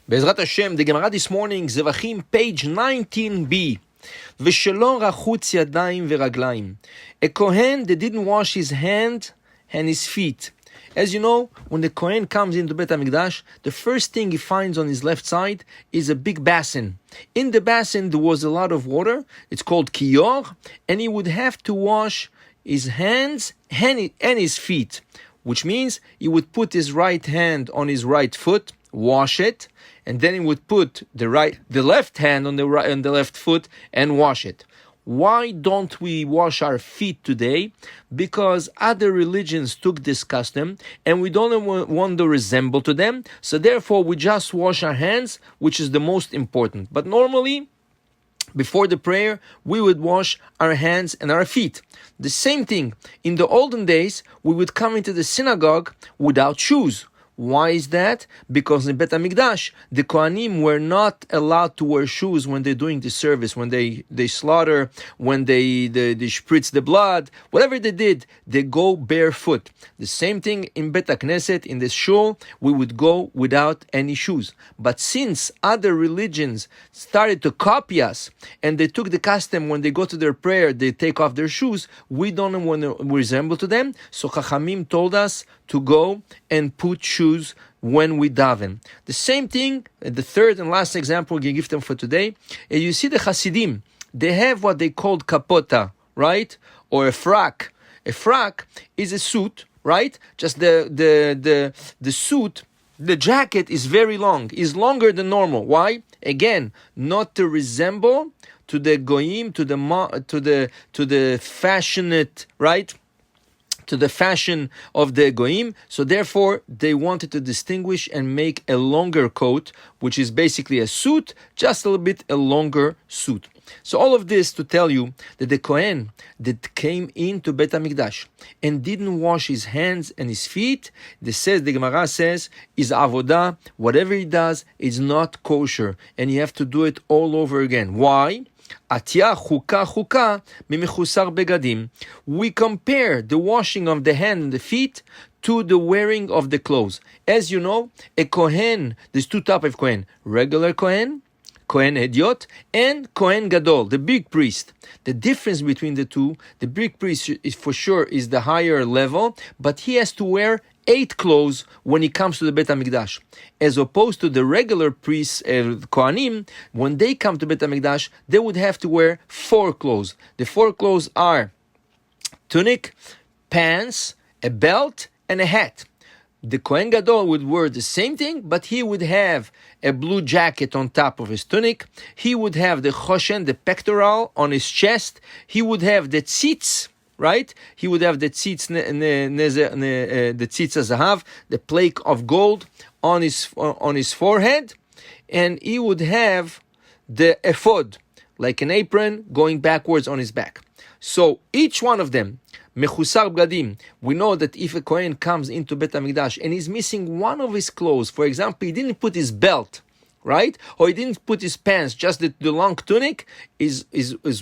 Be'ezrat Hashem, the Gemara this morning, Zevachim, page 19b. V'shelo rachutz yadayim v'raglayim. A Kohen that didn't wash his hand and his feet. As you know, when the Kohen comes into Beit HaMikdash, the first thing he finds on his left side is a big basin. In the basin there was a lot of water. It's called kiyor, and he would have to wash his hands and his feet, which means he would put his right hand on his right foot, wash it, and then he would put the left hand on the left foot and wash it. Why don't we wash our feet today? Because other religions took this custom and we don't want to resemble to them, so therefore we just wash our hands, which is the most important. But normally, before the prayer, we would wash our hands and our feet. The same thing, in the olden days, we would come into the synagogue without shoes. Why is that? Because in Beit HaMikdash, the Kohanim were not allowed to wear shoes when they're doing the service, when they slaughter, when they spritz the blood, whatever they did, they go barefoot. The same thing in Beit HaKnesset, in the shul, we would go without any shoes. But since other religions started to copy us, and they took the custom when they go to their prayer, they take off their shoes, we don't want to resemble to them, so Chachamim told us to go and put shoes when we daven. The same thing, the third and last example we give them for today, you see the Hasidim, they have what they call kapota, right? Or a frak. A frak is a suit, right? Just the suit, the jacket is very long, is longer than normal. Why? Again, not to resemble to the goyim, to the fashionate, right? To the fashion of the goyim, so therefore they wanted to distinguish and make a longer coat, which is basically a suit, just a little bit a longer suit. So all of this to tell you that the Kohen that came into Beit HaMikdash and didn't wash his hands and his feet, the Gemara says, is avodah, whatever he does is not kosher, and you have to do it all over again. Why? We compare the washing of the hand and the feet to the wearing of the clothes. As you know, a Kohen, there's two types of Kohen. Regular Kohen, Kohen Hediot, and Kohen Gadol, the big priest. The difference between the two, the big priest is for sure is the higher level, but he has to wear 8 clothes when he comes to the Beit HaMikdash. As opposed to the regular priests, Kohanim, when they come to Beit HaMikdash, they would have to wear 4 clothes. The 4 clothes are tunic, pants, a belt, and a hat. The Kohen Gadol would wear the same thing, but he would have a blue jacket on top of his tunic. He would have the choshen, the pectoral, on his chest. He would have the tzitz, right? He would have the tzitz zahav, the plaque of gold on his forehead, and he would have the ephod, like an apron going backwards on his back. So each one of them, mechusar bgadim, we know that if a Kohen comes into Beit HaMikdash and he's missing one of his clothes, for example, he didn't put his belt, right? Or he didn't put his pants, just the long tunic, his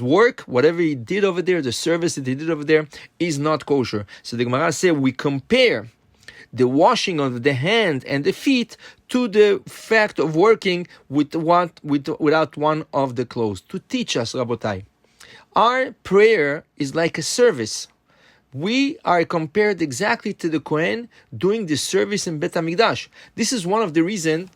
work, whatever he did over there, the service that he did over there, is not kosher. So the Gemara says we compare the washing of the hand and the feet to the fact of working without one of the clothes. To teach us, Rabotai, our prayer is like a service. We are compared exactly to the Kohen doing the service in Beit HaMikdash. This is one of the reasons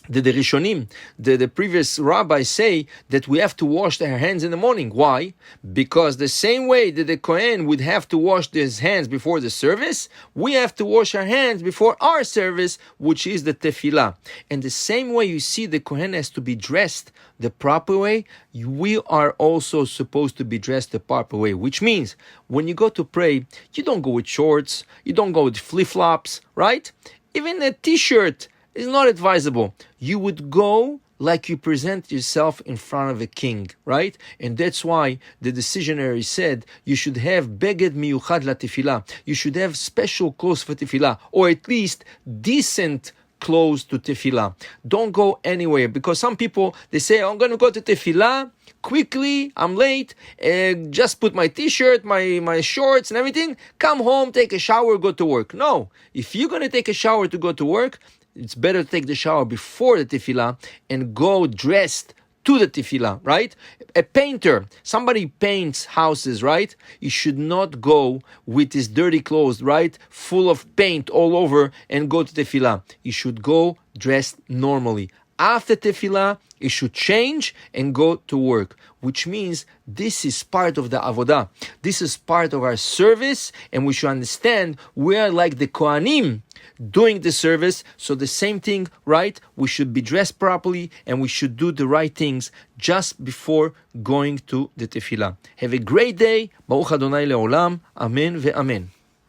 the Rishonim, the previous rabbis say that we have to wash our hands in the morning. Why? Because the same way that the Kohen would have to wash his hands before the service, we have to wash our hands before our service, which is the tefillah. And the same way you see the Kohen has to be dressed the proper way, we are also supposed to be dressed the proper way, which means when you go to pray, you don't go with shorts, you don't go with flip-flops, right? Even a t-shirt is not advisable. You would go like you present yourself in front of a king, right? And that's why the decisionary said you should have beged miyuchad la tefillah. You should have special clothes for tefillah, or at least decent clothes to tefillah. Don't go anywhere, because some people, they say, I'm going to go to tefillah quickly, I'm late, just put my t-shirt, my shorts and everything, come home, take a shower, go to work. No, if you're going to take a shower to go to work, it's better to take the shower before the tefillah and go dressed to the tefillah, right? A painter, somebody paints houses, right? He should not go with his dirty clothes, right? Full of paint all over and go to tefillah. He should go dressed normally. After tefillah, he should change and go to work, which means this is part of the avodah. This is part of our service, and we should understand we are like the Kohanim doing the service. So the same thing, right? We should be dressed properly and we should do the right things just before going to the tefillah. Have a great day. Baruch Adonai le'olam. Amen ve'amen.